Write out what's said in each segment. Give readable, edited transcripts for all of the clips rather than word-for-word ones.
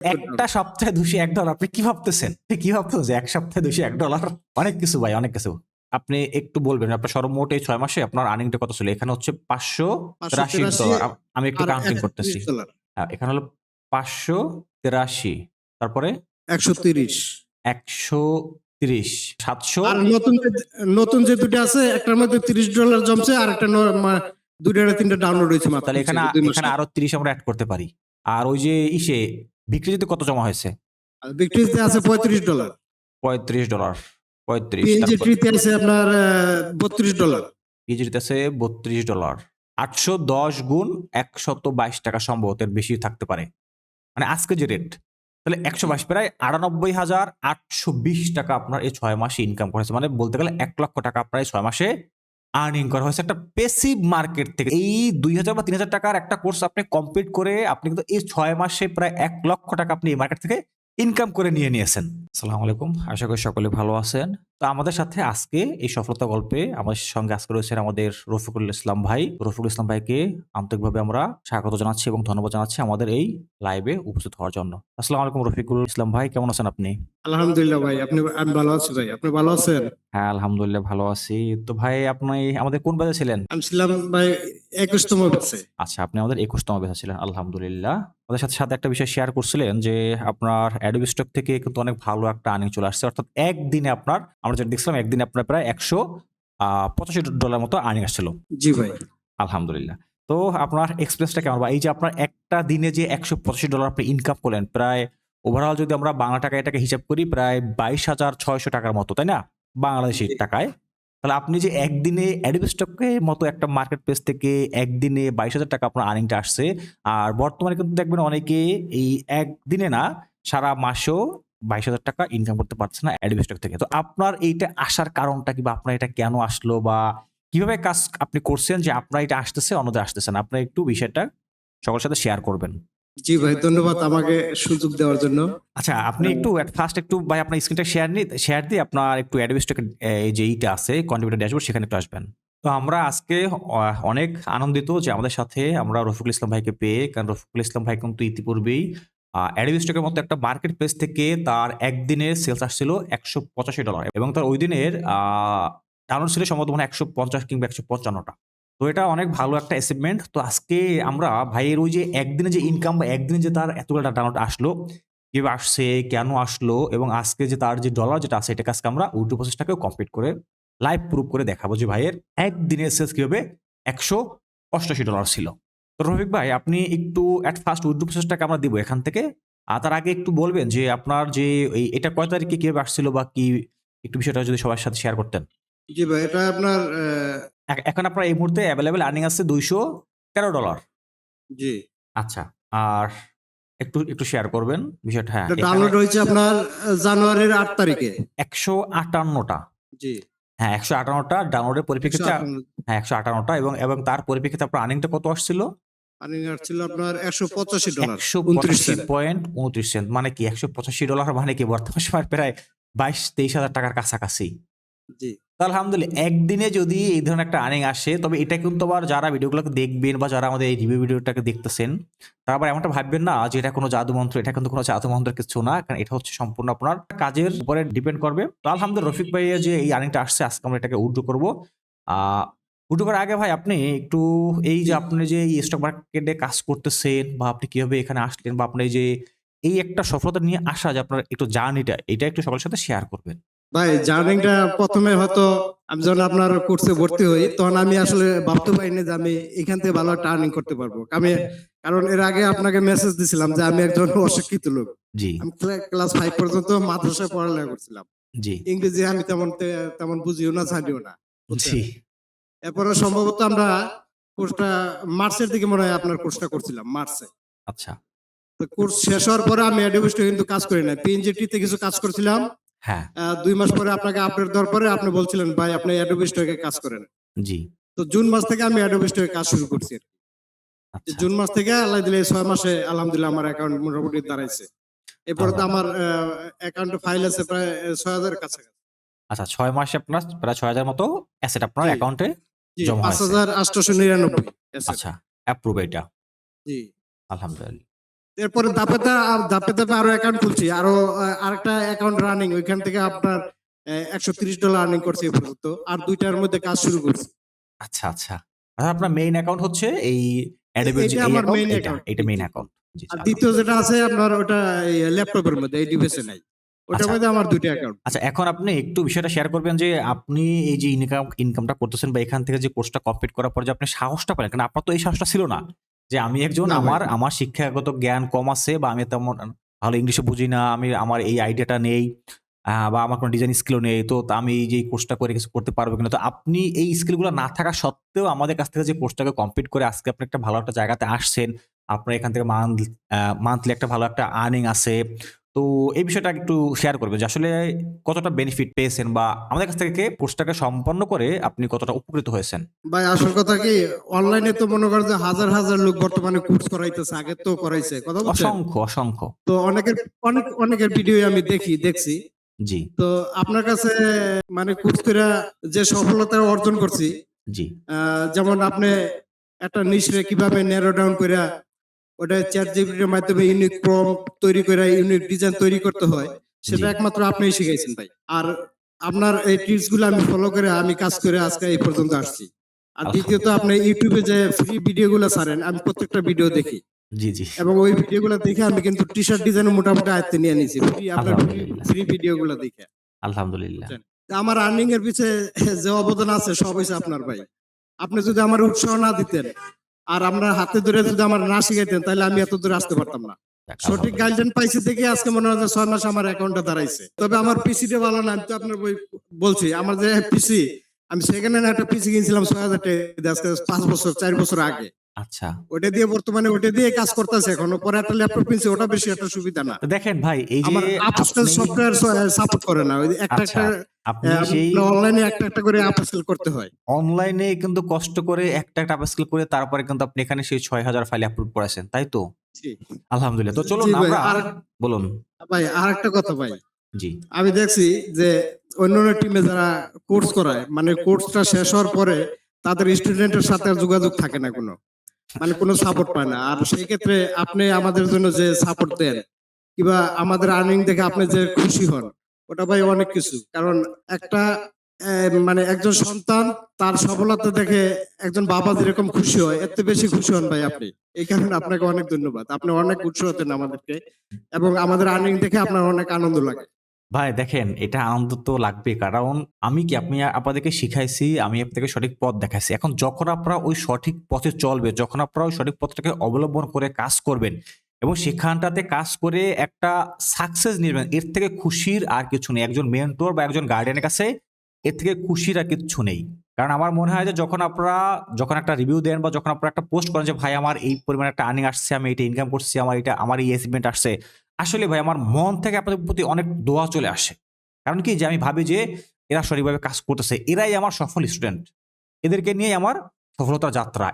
একটা সপ্তাহে $201 আপনি কি ভাবতেছেন? কি ভাবতেছেন যে এক সপ্তাহে $201? অনেক কিছু ভাই, অনেক কিছু। আপনি একটু বলবেন আপনার সর্বমোট এই 6 মাসে আপনার আর্নিংটা কত ছিল? এখানে হচ্ছে $583। 583 আমি একটু আর কাউন্টিং করতেছি। $130 এখানে হলো 583, তারপরে 130 130, 700। আর নতুন যে দুটো আছে একটার মধ্যে $30 জমছে আর একটা দুইটা না তিনটা ডাউনলোড হয়েছে মাত্র তাহলে এখানে 2 মাস এখানে আরো 30 আমরা অ্যাড করতে পারি। আর ওই যে বিক্রিতে কত জমা হয়েছে? আর বিক্রিতে আছে $35, $35, 35। পিএনজি তারপর ট্রিতে আছে আপনার $32, পিজিতে আছে $32। 810 গুণ $122 সম্ভবত এর বেশি থাকতে পারে, মানে আজকে যে রেট। তাহলে 122 প্রায় $98,820 আপনার এই 6 মাসে ইনকাম করেছে, মানে বলতে গেলে $1,00,000 আপনার এই 6 মাসে আর্নিং করা হয়েছে একটা প্যাসিভ মার্কেট থেকে। এই 2,000 বা 3,000 টাকার একটা কোর্স আপনি কমপ্লিট করে আপনি কিন্তু এই 6 মাসে প্রায় $1,00,000 আপনি এই মার্কেট থেকে ইনকাম করে নিয়েছেন। আসসালামু আলাইকুম, আশা করি সকলে ভালো আছেন। তো আমাদের সাথে আজকে এই সফলতা গল্পে আমাদের সঙ্গে আজকে রয়েছেন আমাদের রফিকুল ইসলাম ভাই। রফিকুল ইসলাম ভাইকে আন্তরিকভাবে আমরা স্বাগত জানাচ্ছি এবং ধন্যবাদ জানাচ্ছি আমাদের এই লাইভে উপস্থিত হওয়ার জন্য। আসসালামু আলাইকুম রফিকুল ইসলাম ভাই, কেমন আছেন আপনি? আলহামদুলিল্লাহ ভাই, আমি ভালো আছি ভাই, আপনি ভালো আছেন? হ্যাঁ, আলহামদুলিল্লাহ ভালো আছি। তো ভাই আপনি আমাদের কোন ব্যাচে ছিলেন? আমি ছিলাম ভাই 21তম ব্যাচে। আচ্ছা, আপনি আমাদের 21তম ব্যাচে ছিলেন। আলহামদুলিল্লাহ। আমাদের সাথে একটা বিষয় শেয়ার করছিলেন যে আপনার Adobe Stock থেকে কিন্তু অনেক ভালো একটা আর্নিং চলে আসছে। অর্থাৎ একদিনে আপনার, আমরা যেটা দেখছিলাম একদিনে আপনার প্রায় $185 মতো আর্নিং আসছিল। জি ভাই। আলহামদুলিল্লাহ। তো আপনার এক্সপেরিয়েন্সটা কেমন? বা এই যে আপনার একটা দিনে যে $185 আপনি ইনকাম করলেন, প্রায় ওভারঅল যদি আমরা বাংলা টাকায় এটাকে হিসাব করি প্রায় $22,600 মতো, তাই না? বাংলাদেশী টাকায়। তাহলে আপনি যে একদিনে Adobe Stock এর মতো একটা মার্কেট প্লেস থেকে একদিনে $22,000 আপনার আর্নিংটা আসছে। আর বর্তমানে কিন্তু দেখবেন অনেকে এই একদিনে না, সারা মাসেও $22,000 ইনকাম করতে পারছে না Adobe Stock থেকে। তো আপনার এইটা আসার কারণটা কি? বা আপনার এটা কেন আসলো? বা কিভাবে কাজ আপনি করছেন যে আপনার এটা আসতেছে, অন্যদের আসতেছে না? আপনি একটু বিষয়টা সকলের সাথে শেয়ার করবেন। জি ভাই, ধন্যবাদ আমাকে সুযোগ দেওয়ার জন্য। আচ্ছা, আপনি একটু এট ফার্স্ট একটু ভাই আপনার স্ক্রিনটা শেয়ার দিয়ে আপনার একটু Adobe Stock এই যে এইটা আছে কন্ট্রিবিউটর ড্যাশবোর্ড, সেখানে একটু আসবেন। তো আমরা আজকে অনেক আনন্দিত যে আমাদের সাথে আমরা রফিকুল ইসলাম ভাইকে পেয়ে। কারণ রফিকুল ইসলাম ভাই কিন্তু ইতিপূর্বেই Adobe Stock এর মতো একটা মার্কেট প্লেস থেকে তার একদিনের সেলস আসছিল $185 এবং তার ওই দিনের ডাউনলোড ছিল সম্ভবত মনে হয় 150 কিংবা 155 টা। তো এটা অনেক ভালো একটা অ্যাচিভমেন্ট। তো আজকে আমরা ভাইয়ের ওই যে একদিনে যে ইনকাম বা একদিনে যে তার এতগুলো ডাউনলোড আসলো, কিভাবে আসছে, কেন আসলো এবং আজকে যে তার যে ডলার যেটা আছে এটাকে আজকে আমরা উইথড্র প্রসেসটাকেও কমপ্লিট করে লাইভ প্রুফ করে দেখাবো যে ভাইয়ের একদিনের সেলস কিভাবে $188 ছিল। তো রফিক ভাই, আপনি একটু এট ফার্স্ট উইথড্র প্রসেসটাকে আমরা দিব এখান থেকে। তার আগে একটু বলবেন যে আপনার যে এটা কয় তারিখে কিভাবে আসছিল বা কি, একটু বিষয়টা যদি সবার সাথে শেয়ার করতেন। জি ভাই, এটা আপনার এখন আপনার এই মুহূর্তে অ্যাভেলেবল আর্নিং আছে $213। জি, আচ্ছা। আর একটু শেয়ার করবেন বিষয়টা। হ্যাঁ, এটা এখানে ডাউনলোড হয়েছে আপনার জানুয়ারির 8 তারিখে। 158 টা। জি, হ্যাঁ, 158 টা ডাউনলোডের পরিপ্রেক্ষিতে। 158 হ্যাঁ, 158 টা এবং তার পরিপ্রেক্ষিতে আপনার আর্নিংটা কত আসছিল? আর্নিং আসছিল আপনার $185 29 সেন্ট। 185.29 মানে কি? $185 মানে কি বর্তমান সময় প্রায় 22-23 হাজার টাকার কাছাকাছি। জি, তো আলহামদুলিল্লাহ, একদিনে যদি এই ধরনের একটা আর্নিং আসে, তবে এটা কিন্তু আবার যারা ভিডিওগুলোকে দেখবেন বা যারা আমাদের এই রিভিউ ভিডিওটাকে দেখতেছেন, তারা আবার এমনটা ভাববেন না যে এটা কোনো জাদুমন্ত্র। এটা কিন্তু কোনো জাদুমন্ত্রের কিছু না। কারণ এটা হচ্ছে সম্পূর্ণ আপনার কাজের উপরে ডিপেন্ড করবে। তো আলহামদুলিল্লাহ, রফিক ভাইয়ের যে এই আর্নিংটা আসছে, আজকে আমরা এটাকে উইথড্র করব। আ উইথড্র করার আগে ভাই আপনি একটু এই যে জি। আপনি যে এই স্টক মার্কেটে কাজ করতেছেন বা আপনি কিভাবে এখানে আসলেন বা আপনি যে এই একটা সফলতা নিয়ে আসা যে আপনার একটু জার্নিটা, এটা একটু সকলের সাথে শেয়ার করবেন। ভাই, জার্নিংটা প্রথমে হয়তো আমি যখন আপনার কোর্সে ভর্তি হই তখন আমি আসলে ভাবতে পারিনি যে আমি এখান থেকে ভালো একটা আর্নিং করতে পারবো। কারণ এর আগে আপনাকে মেসেজ দিছিলাম যে আমি একজন অশিক্ষিত লোক। জি, আমি ক্লাস 5 পর্যন্ত মাদ্রাসায় পড়ালেখা করছিলাম। জি, ইংরেজি আমি তেমন বুঝিও না, জানিও না। বুঝছেন? জি। এরপরে সম্ভবত আমরা কোর্সটা মার্চের দিকে মনে হয় আপনার কোর্সটা করছিলাম, মার্চে। আচ্ছা। তো কোর্স শেষ হওয়ার পরে আমি Adobe Stock কিন্তু কাজ করি নাই। PNGT তে কিছু কাজ করছিলাম। হ্যাঁ, ২ মাস পরে আপনাকে আপডেট দেওয়ার পরে আপনি বলছিলেন, "ভাই আপনি Adobe Stock এ কাজ করেন।" জি। তো জুন মাস থেকে আমি Adobe Stock এ কাজ শুরু করছি। আচ্ছা, জুন মাস থেকে আল্লাহ দিলে ৬ মাসে আলহামদুলিল্লাহ আমার অ্যাকাউন্ট মোটামুটি দাঁড়াইছে। এরপরে তো আমার অ্যাকাউন্টে ফাইল আছে প্রায় ৬,০০০ এর কাছাকাছি। আচ্ছা, ৬ মাসে আপনার প্রায় ৬,০০০ মতো অ্যাসেট আপনার জি, অ্যাকাউন্টে জি, জমা হয়েছে। ৫,৮৯৯ অ্যাসেট। আচ্ছা, অ্যাপ্রুভ এটা। জি। আলহামদুলিল্লাহ। এরপরে ধাপে ধাপে আরো অ্যাকাউন্ট খুলছি, আরো আরেকটা অ্যাকাউন্ট রানিং, ওইখান থেকে আপনার $130 আর্নিং করছি এই পর্যন্ত, আর দুইটার মধ্যে কাজ শুরু করছি। আচ্ছা, আচ্ছা। আপনার মেইন অ্যাকাউন্ট হচ্ছে এই Adobe যে এটা এই আমার অ্যাকাউন্ট, মেইন এটা অ্যাকাউন্ট। এটা মেইন অ্যাকাউন্ট। জি, জি, আর দ্বিতীয় যেটা আছে আপনার, ওটা ল্যাপটপের মধ্যে, এই ডিভাইসে নাই, ওটার আচ্ছা। মধ্যে আমার দুইটা অ্যাকাউন্ট। আচ্ছা, এখন আপনি একটু বিষয়টা শেয়ার করবেন যে আপনি এই যে ইনকামটা করতেছেন বা এখান থেকে যে কোর্সটা কমপ্লিট করার পর যে আপনি সাহসটা পেলেন, কারণ আপনার তো এই সাহসটা ছিল না যে আমি একজন না ভাই। আমার শিক্ষাগত জ্ঞান কম আছে বা আমি তেমন ভালো ইংলিশে বুঝি না, আমার এই আইডিয়াটা নেই, বা আমার কোনো ডিজাইন স্কিলও নেই, তো আমি এই যে এই কোর্সটা করে কিছু করতে পারবো কিনা। তো আপনি এই স্কিলগুলো না থাকা সত্ত্বেও আমাদের কাছ থেকে যে কোর্সটাকে কমপ্লিট করে আজকে আপনি একটা ভালো একটা জায়গাতে আসছেন, আপনার এখান থেকে মান্থলি একটা ভালো একটা আর্নিং আছে। তো এই বিষয়টা একটু শেয়ার করবেন যে আসলে কতটা বেনিফিট পেয়েছেন বা আমাদের কাছ থেকে কোর্সটাকে সম্পন্ন করে আপনি কতটা উপকৃত হয়েছেন? ভাই আসল কথা কি, অনলাইনে তো মনে করেন যে হাজার হাজার লোক বর্তমানে কোর্স করাইতেছে, আগে তো করাইছে, কথা বলছেন। অসংখ্য, অসংখ্য। তো অনেকের ভিডিও আমি দেখছি। জি, তো আপনার কাছে মানে কোর্স করে যে সফলতা অর্জন করছি, জি, যেমন আপনি একটা নিশরে কিভাবে ন্যারো ডাউন করে ওটা চ্যাট জিপিটির মাধ্যমে ইউনিক প্রম্পট তৈরি করে ইউনিক ডিজাইন তৈরি করতে হয়, সেটা জি। একমাত্র আপনিই শিখাইছেন ভাই। আর আপনার এই টিপস গুলো আমি ফলো করে আমি কাজ করে আজকে এই পর্যন্ত আসছি। আর দ্বিতীয়ত আপনি ইউটিউবে যে ফ্রি ভিডিও গুলো ছাড়েন, আমি প্রত্যেকটা ভিডিও দেখি, জি, জি। এবং ওই ভিডিও গুলো দেখে আমি কিন্তু টি শার্ট ডিজাইন মোটামুটি আয়ত্তে নিয়ে নিয়েছি, আপনার আলহামদুলিল্লাহ, ফ্রি ভিডিও গুলো দেখে। আলহামদুলিল্লাহ। বুঝছেন? তা আমার আর্নিং এর পিছে যে অবদান আছে সব হইছে আপনার ভাই। আপনি যদি আমার উৎসাহ না দিতেন, আর আমরা হাতে ধরে যদি আমার না শিখাইতেন, তাহলে আমি এত দূরে আসতে পারতাম না। যাক, সঠিক আলহামদুলিল্লাহ। গাইডলাইন পাইছি দেখে আজকে মনে হয় যে 6 মাস আমার অ্যাকাউন্টটা দাঁড়াইছে। তবে আমার পিসিটা ভালো না, আমি তো আপনার বলছি, আমার যে পিসি, আমি সেকেন্ড হ্যান্ড একটা পিসি কিনছিলাম 6,000 টাকা দিয়ে, আজকে 5 বছর 4 বছর আগে। আচ্ছা। ওটা দিয়ে বর্তমানে ওটা দিয়ে কাজ করতেছে এখন। পরে একটা ল্যাপটপ কিনছি, ওটা বেশি একটা সুবিধা না। তো দেখেন ভাই এই যে আমার আপস্কেল আপনি সফটওয়্যার সাপোর্ট করে না। ওই একটা আচ্ছা, আপনি সেই অনলাইনে একটা করে আপস্কেল করতে হয়। অনলাইনে কিন্তু কষ্ট করে একটা আপস্কিল করে তারপরে কিন্তু আপনি এখানে সেই ৬,০০০ ফাইল আপলোড করেছেন, তাই তো? জি। আলহামদুলিল্লাহ। তো চলুন জি ভাই, আমরা আর বলুন। ভাই আরেকটা কথা ভাই। জি, আমি দেখছি যে অন্যান্য টিমে যারা কোর্স করায়, মানে কোর্সটা শেষ হওয়ার পরে তাদের স্টুডেন্টের সাথে আর যোগাযোগ থাকে না কোনো, মানে কোনো সাপোর্ট পায় না। আর সেই ক্ষেত্রে আপনি আমাদের জন্য যে সাপোর্ট দেন, কিংবা আমাদের আর্নিং দেখে আপনি যে খুশি হন, ওটা ভাই অনেক কিছু। কারণ একটা মানে একজন সন্তান তার সফলতা দেখে একজন বাবা যেরকম খুশি হয়, এর থেকে বেশি খুশি হন ভাই আপনি। এই কারণে আপনাকে অনেক ধন্যবাদ। আপনি অনেক উৎসাহ দেন আমাদেরকে, এবং আমাদের আর্নিং দেখে আপনার অনেক আনন্দ লাগে। ভাই দেখেন এটা আনন্দ তো লাগবে, কারণ আমি কি আপনি আপনাদেরকে শিখাইছি, আমি আপনাদেরকে সঠিক পথ দেখাইছি। এখন যখন আপনারা ওই সঠিক পথে চলবে, যখন আপনারা ওই সঠিক পথটাকে অবলম্বন করে কাজ করবেন এবং সেখানটাতে কাজ করে একটা সাকসেস নিবেন, এর থেকে খুশির আর কিছু নেই। একজন মেন্টর বা একজন গার্ডিয়ানের কাছে এর থেকে খুশির আর কিচ্ছু নেই। কারণ আমার মনে হয় যে যখন একটা রিভিউ দেন বা যখন আপনারা একটা পোস্ট করেন যে ভাই আমার এই পরিমাণে একটা আর্নিং আসছে, আমি এটা ইনকাম করছি, আমার এই অ্যাচিভমেন্ট আসছে। আসলে ভাই আমার মন থেকে আপনাদের প্রতি অনেক দোয়া চলে আসে। কারণ কি যে আমি ভাবি যে এরা সঠিকভাবে কাজ করতেছে। এরাই আমার সফল স্টুডেন্ট। এদেরকে নিয়েই আমার সফলতার যাত্রা।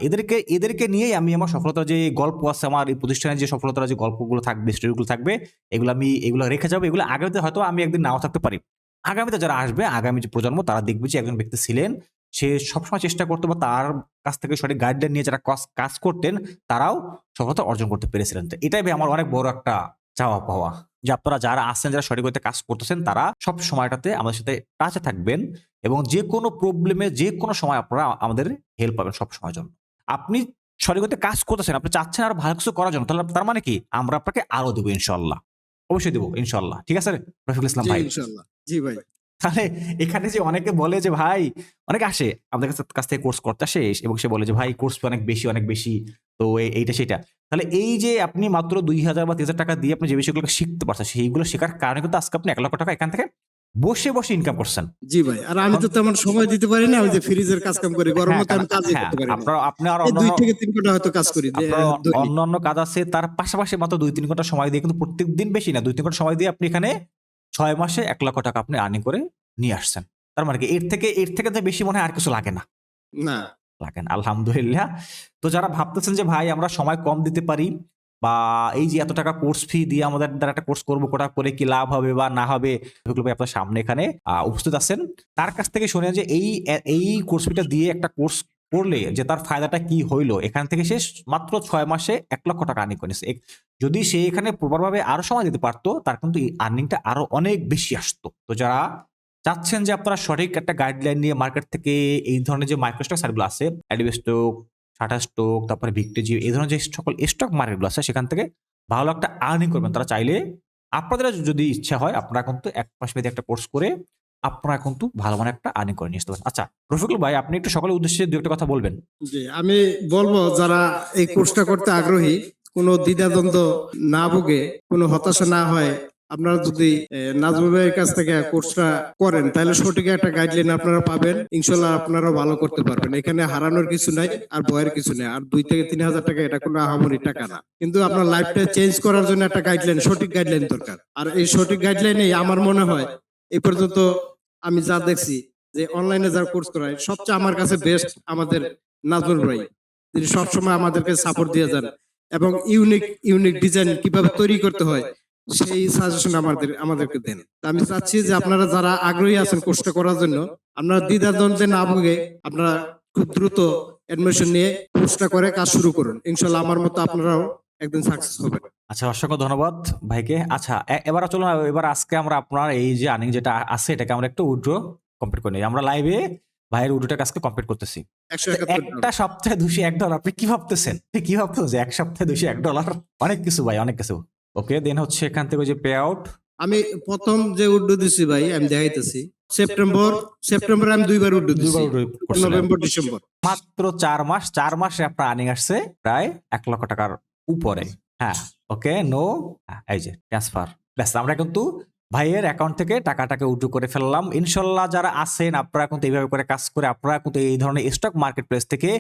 এদেরকে নিয়েই আমি আমার সফলতার যে গল্প আছে, আমার এই প্রতিষ্ঠানের যে সফলতার যে গল্পগুলো থাকবে, স্টোরিগুলো থাকবে, এগুলো রেখে যাবো। এগুলো আগামীতে হয়তো আমি একদিন নাও থাকতে পারি। আগামীতে যারা আসবে, আগামী যে প্রজন্ম তারা দেখবে যে একজন ব্যক্তি ছিলেন। সে সবসময় চেষ্টা করতো বা তার কাছ থেকে সঠিক গাইডলাইন নিয়ে যারা কাজ করতেন, তারাও সফলতা অর্জন করতে পেরেছিলেন। তো এটাই ভাই আমার অনেক বড় একটা চাওয়া পাওয়া। যে আপনারা যারা আছেন, যারা সঠিক গতিতে কাজ করতেছেন, তারা সব সময়টাতে আমাদের সাথে টাচে থাকবেন এবং যেকোনো প্রবলেমে যেকোনো সময় আপনারা আমাদের হেল্প পাবেন সব সময়ের জন্য। আপনি সঠিক গতিতে কাজ করতেছেন, আপনি চাচ্ছেন আরো ভালো কিছু করার জন্য। তাহলে তার মানে কি? আমরা আপনাকে আরো দেব ইনশাআল্লাহ। অবশ্যই দেব ইনশাআল্লাহ। ঠিক আছে রফিকুল ইসলাম জি ভাই? ইনশাআল্লাহ। জি ভাই। তাহলে এখানে যে অনেকে বলে যে ভাই, অনেকে আসে আমাদের কাছ থেকে কোর্স করতে আসে এবং সে বলে যে ভাই কোর্স ফি অনেক বেশি। তো এইটা সেটা। তাহলে এই যে আপনি মাত্র ২,০০০ বা ৩,০০০ টাকা দিয়ে আপনি যে বিষয়গুলো শিখতে পারছেন, সেইগুলো শেখার কারণে কিন্তু আজকে আপনি ৳১,০০,০০০ এখান থেকে বসে ইনকাম করছেন। জি ভাই। আর আমি তো তেমন সময় দিতে পারি না। ওই যে ফ্রিজের কাজ কাম করি। হ্যাঁ, গরমে তো কারণ আমি কাজই হ্যাঁ, করতে পারি না। আপনার এই ২ অন্যান্য থেকে ৩ ঘন্টা হয়তো কাজ করি আপনার দৈনিক। অন্যান্য কাজ আছে, তার পাশাপাশি মাত্র ২-৩ ঘন্টা সময় দিয়ে কিন্তু প্রত্যেকদিন বেশি না ২-৩ ঘন্টা সময় দিয়ে আপনি এখানে ৬ মাসে ৳১,০০,০০০ আপনি আর্নিং করে নিয়ে আসছেন। তার মানে কি এর থেকে তো বেশি মনে হয় আর কিছু লাগে না। না। লাগেন আলহামদুলিল্লাহ। তো যারা ভাবতেছেন যে ভাই আমরা সময় কম দিতে পারি বা এই যে এত টাকা কোর্স ফি দিয়ে আমাদের দ্বারা একটা কোর্স করবো, কোটা করে কি লাভ হবে বা না হবে, এগুলো ভাই আপনার সামনে এখানে উপস্থিত আছেন। তার কাছ থেকে শুনেন যে এই কোর্স ফিটা দিয়ে একটা কোর্স করলে যে তার ফায়দাটা কি হইলো, এখান থেকে সে মাত্র 6 মাসে 1 লক্ষ টাকা আর্নিং করে নিচ্ছে। যদি সে এখানে প্রপারভাবে আরো সময় দিতে পারতো, তার কিন্তু এই আর্নিংটা আরো অনেক বেশি আসতো। তো যারা চাচ্ছেন যে আপনারা সঠিক একটা গাইডলাইন নিয়ে মার্কেট থেকে এই ধরনের যে মাইক্রোস্টক সাইটগুলো আছে, অ্যাডোবি স্টক, টাটা স্টক, তারপরে ভিক্টোজি, এই ধরনের যে সকল স্টক মার্কেটগুলো আছে সেখান থেকে ভালো একটা আর্নিং করবেন, তারা চাইলে আপনাদের যদি ইচ্ছা হয় আপনারা কিন্তু 1 মাস মেয়াদী একটা কোর্স করে আপনারা কিন্তু ভালো মানে একটা আর্নিং করে নিয়ে আসতে পারেন। আচ্ছা রফিকুল ভাই, আপনি একটু সকলের উদ্দেশ্যে দু একটা কথা বলবেন। জি, আমি বলবো যারা এই কোর্সটা করতে আগ্রহী, কোনো দ্বিধাদ্বন্দ্ব না ভুগে, কোনো হতাশা না হয়, আপনারা যদি নাজমুল ভাইয়ের কাছ থেকে কোর্সটা করেন তাহলে সঠিক একটা গাইডলাইন আপনারা পাবেন, ইনশাল্লাহ আপনারা ভালো করতে পারবেন। এখানে হারানোর কিছু নাই আর ভয়ের কিছু নেই। আর 2 থেকে 3 হাজার টাকা এটা কোনো আহামরি টাকা না, কিন্তু আপনার লাইফটা চেঞ্জ করার জন্য একটা গাইডলাইন, সঠিক গাইডলাইন দরকার। আর এই সঠিক গাইডলাইনেই আমার মনে হয় এই পর্যন্ত আমি যা দেখছি যে অনলাইনে যারা কোর্স করায় সবচেয়ে আমার কাছে বেস্ট আমাদের নাজমুল ভাই, তিনি সবসময় আমাদেরকে সাপোর্ট দিয়ে যান এবং ইউনিক ইউনিক ডিজাইন কিভাবে তৈরি করতে হয় সেই সাজেশন আমাদেরকে দেন। তা আমি চাচ্ছি যে আপনারা যারা আগ্রহী আছেন কোর্সটা করার জন্য, আপনারা দ্বিধাদ্বন্দ্বে না ভুগে আপনারা খুব দ্রুত অ্যাডমিশন নিয়ে কোর্সটা করে কাজ শুরু করুন। ইনশাল্লাহ আমার মতো আপনারাও একদিন সাকসেস হবেন। আচ্ছা, অসংখ্য ধন্যবাদ ভাইকে। আচ্ছা এবার চলুন, এবার আজকে আমরা আপনার এই যে আর্নিং যেটা আছে এটাকে আমরা একটু উইথড্র কমপ্লিট করে নিই। আমরা লাইভে ভাইয়ের উইথড্রটাকে আজকে কমপ্লিট করতেছি। একটা সপ্তাহে $201, আপনি কি ভাবতেছেন? আপনি কি ভাবতেছেন যে এক সপ্তাহে $201? অনেক কিছু ভাই, অনেক কিছু। ওকে, দেন হচ্ছে এখান থেকে যে পে আউট, আমি প্রথম যে উড্ডু দিছি ভাই আমি দেখাইতেছি, সেপ্টেম্বরে আমি 2 বার উড্ডু দিছি, নভেম্বর ডিসেম্বর, মাত্র 4 মাসে আপনার আর্নিং আসছে প্রায় 1 লক্ষ টাকার উপরে। হ্যাঁ ওকে, নো, এই যে ট্রান্সফার, ব্যাস আমরা কিন্তু ভাইয়ের অ্যাকাউন্ট থেকে টাকাটাকে উইথড্র করে ফেললাম। ইনশাল্লাহ যারা আছেন আপনারা কিন্তু এইভাবে করে কাজ করে আপনারা কিন্তু এই ধরনের স্টক মার্কেট প্লেস থেকে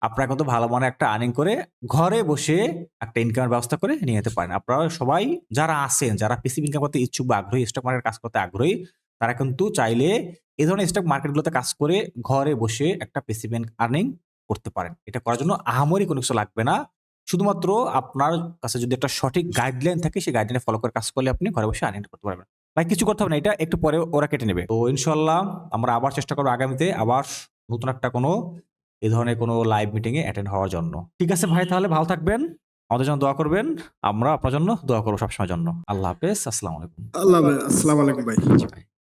আপনারা কিন্তু ভালো মানে একটা আর্নিং করে ঘরে বসে একটা ইনকামের ব্যবস্থা করে নিয়ে যেতে পারেন। আপনারা সবাই যারা আছেন, যারা প্যাসিভ ইনকাম করতে ইচ্ছুক বা আগ্রহী, স্টক মার্কেট কাজ করতে আগ্রহী, তারা কিন্তু চাইলে এই ধরনের স্টক মার্কেটগুলোতে কাজ করে ঘরে বসে একটা প্যাসিভ আর্নিং করতে পারেন। এটা করার জন্য আহামরি কোনো কিছু লাগবে না, শুধুমাত্র আপনার কাছে যদি একটা সঠিক গাইডলাইন থাকে সেই গাইডলাইনে ফলো করে কাজ করলে আপনি ঘরে বসে আর্নিং করতে পারবেন। ভাই কিছু করতে হবে না, এটা একটু পরে ওরা কেটে নেবে। তো ইনশাল্লাহ আমরা আবার চেষ্টা করবো আগামীতে আবার নতুন একটা কোনো এই ধরনের কোনো লাইভ মিটিং এ অ্যাটেন্ড হওয়ার জন্য। ঠিক আছে ভাই, তাহলে ভালো থাকবেন, আমাদের জন্য দোয়া করবেন, আমরা আপনার জন্য দোয়া করবো সবসময়ের জন্য। আল্লাহ হাফেজ, আসসালামু আলাইকুম। আল্লাহ হাফেজ, আসসালামু আলাইকুম ভাই। জি ভাই।